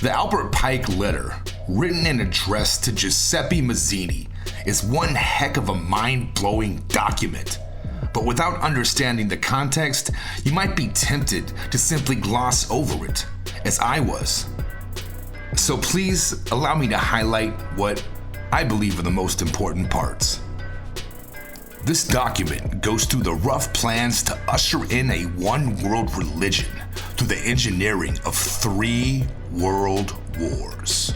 The Albert Pike letter, written and addressed to Giuseppi Marsini, is one heck of a mind-blowing document. But without understanding the context, you might be tempted to simply gloss over it, as I was. So please allow me to highlight what I believe are the most important parts. This document goes through the rough plans to usher in a one-world religion through the engineering of 3 world wars.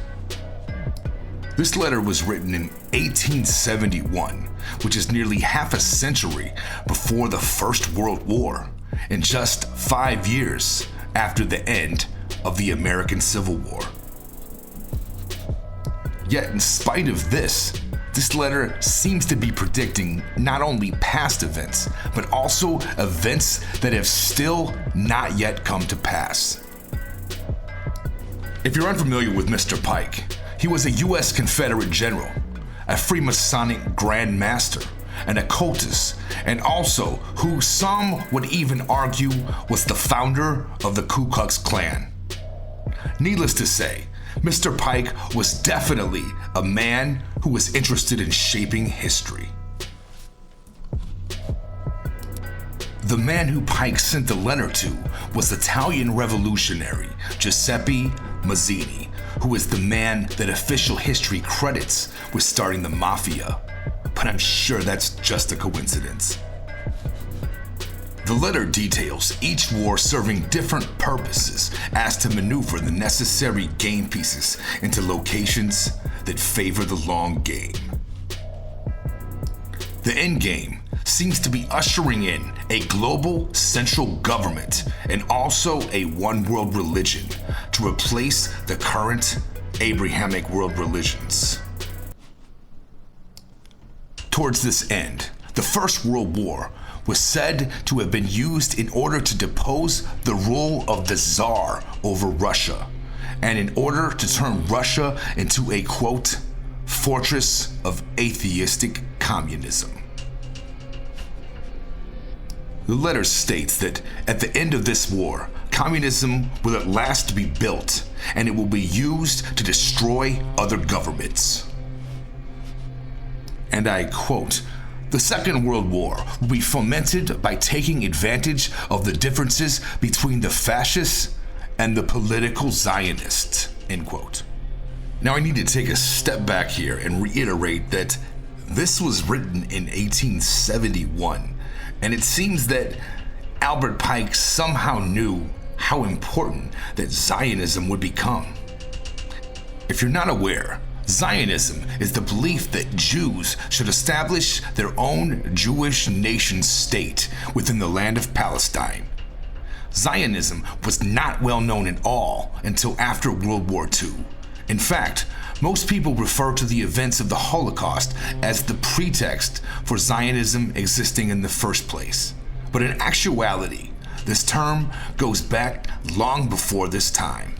This letter was written in 1871, which is nearly half a century before the First World War, and just 5 years after the end of the American Civil War. Yet, in spite of this letter seems to be predicting not only past events, but also events that have still not yet come to pass. If you're unfamiliar with Mr. Pike, he was a U.S. Confederate general, a Freemasonic Grandmaster, an occultist, and also who some would even argue was the founder of the Ku Klux Klan. Needless to say, Mr. Pike was definitely a man who was interested in shaping history. The man who Pike sent the letter to was Italian Revolutionary Giuseppi Marsini, who is the man that official history credits with starting the mafia. But I'm sure that's just a coincidence. The letter details each war serving different purposes as to maneuver the necessary game pieces into locations that favor the long game. The end game seems to be ushering in a global central government and also a one-world religion to replace the current Abrahamic world religions. Towards this end, the First World War was said to have been used in order to depose the rule of the Tsar over Russia, and in order to turn Russia into a, quote, fortress of atheistic communism. The letter states that at the end of this war, communism will at last be built, and it will be used to destroy other governments. And I quote, "The Second World War will be fomented by taking advantage of the differences between the fascists and the political Zionists," end quote. Now I need to take a step back here and reiterate that this was written in 1871, and it seems that Albert Pike somehow knew how important that Zionism would become. If you're not aware, Zionism is the belief that Jews should establish their own Jewish nation state within the land of Palestine. Zionism was not well known at all until after World War II. In fact, most people refer to the events of the Holocaust as the pretext for Zionism existing in the first place. But in actuality, this term goes back long before this time.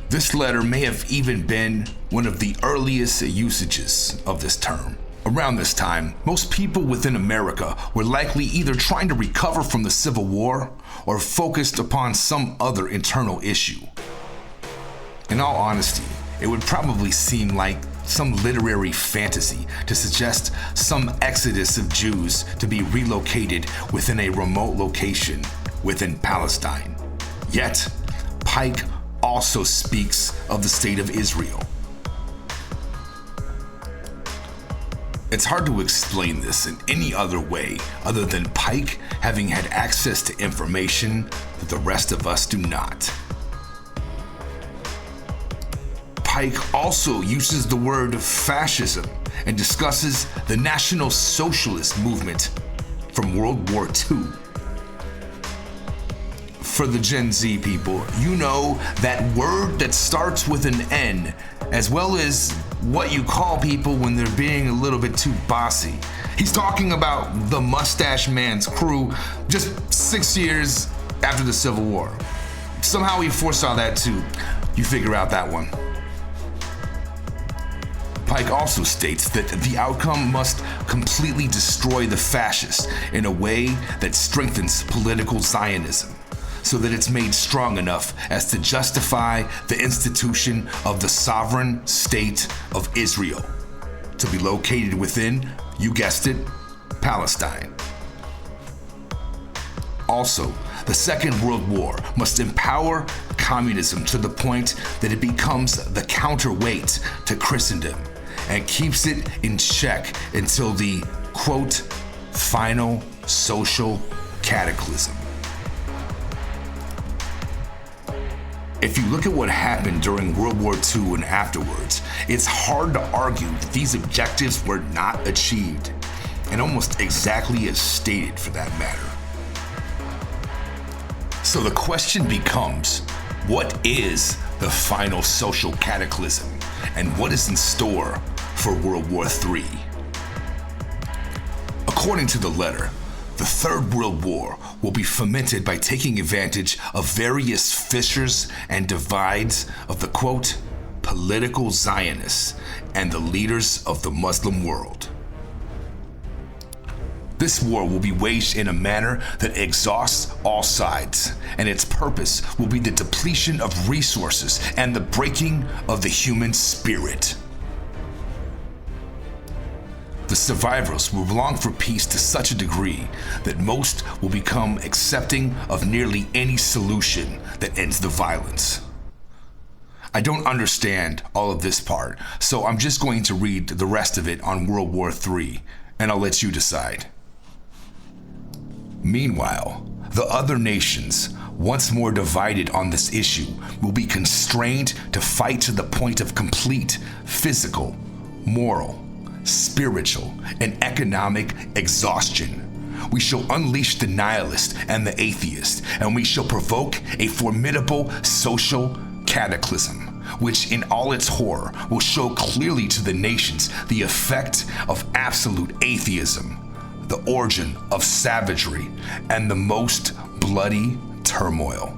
This letter may have even been one of the earliest usages of this term. Around this time, most people within America were likely either trying to recover from the Civil War or focused upon some other internal issue. In all honesty, it would probably seem like some literary fantasy to suggest some exodus of Jews to be relocated within a remote location within Palestine. Yet, Pike also speaks of the state of Israel. It's hard to explain this in any other way other than Pike having had access to information that the rest of us do not. Pike also uses the word fascism and discusses the National Socialist movement from World War II. For the Gen Z people, you know that word that starts with an N, as well as what you call people when they're being a little bit too bossy. He's talking about the Mustache Man's crew just 6 years after the Civil War. Somehow he foresaw that too. You figure out that one. Pike also states that the outcome must completely destroy the fascists in a way that strengthens political Zionism. so that it's made strong enough as to justify the institution of the sovereign state of Israel, to be located within, you guessed it, Palestine. Also, the Second World War must empower communism to the point that it becomes the counterweight to Christendom and keeps it in check until the, quote, final social cataclysm. If you look at what happened during World War II and afterwards, it's hard to argue that these objectives were not achieved, and almost exactly as stated for that matter. So the question becomes, what is the final social cataclysm, and what is in store for World War III? According to the letter, the Third World War will be fomented by taking advantage of various fissures and divides of the, quote, political Zionists and the leaders of the Muslim world. This war will be waged in a manner that exhausts all sides, and its purpose will be the depletion of resources and the breaking of the human spirit. The survivors will long for peace to such a degree that most will become accepting of nearly any solution that ends the violence. I don't understand all of this part, so I'm just going to read the rest of it on World War III, and I'll let you decide. Meanwhile, the other nations, once more divided on this issue, will be constrained to fight to the point of complete physical, moral, spiritual, and economic exhaustion. We shall unleash the nihilist and the atheist, and we shall provoke a formidable social cataclysm, which in all its horror will show clearly to the nations the effect of absolute atheism, the origin of savagery, and the most bloody turmoil.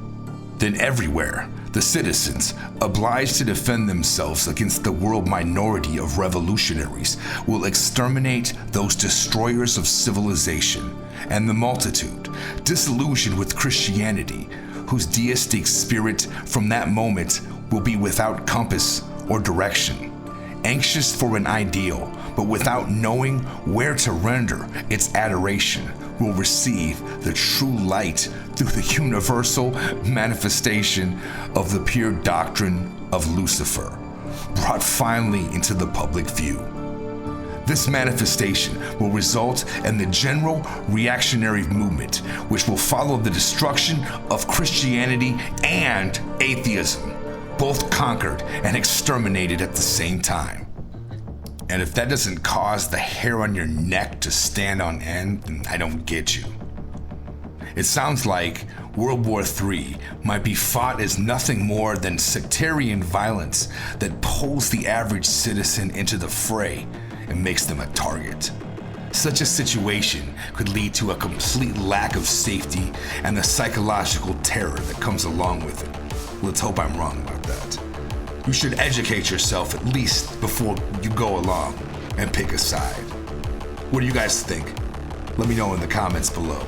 Then everywhere, the citizens, obliged to defend themselves against the world minority of revolutionaries, will exterminate those destroyers of civilization, and the multitude, disillusioned with Christianity, whose deistic spirit from that moment will be without compass or direction, anxious for an ideal, but without knowing where to render its adoration, will receive the true light through the universal manifestation of the pure doctrine of Lucifer, brought finally into the public view. This manifestation will result in the general reactionary movement, which will follow the destruction of Christianity and atheism, both conquered and exterminated at the same time. And if that doesn't cause the hair on your neck to stand on end, then I don't get you. It sounds like World War III might be fought as nothing more than sectarian violence that pulls the average citizen into the fray and makes them a target. Such a situation could lead to a complete lack of safety and the psychological terror that comes along with it. Let's hope I'm wrong about that. You should educate yourself at least before you go along and pick a side. What do you guys think? Let me know in the comments below.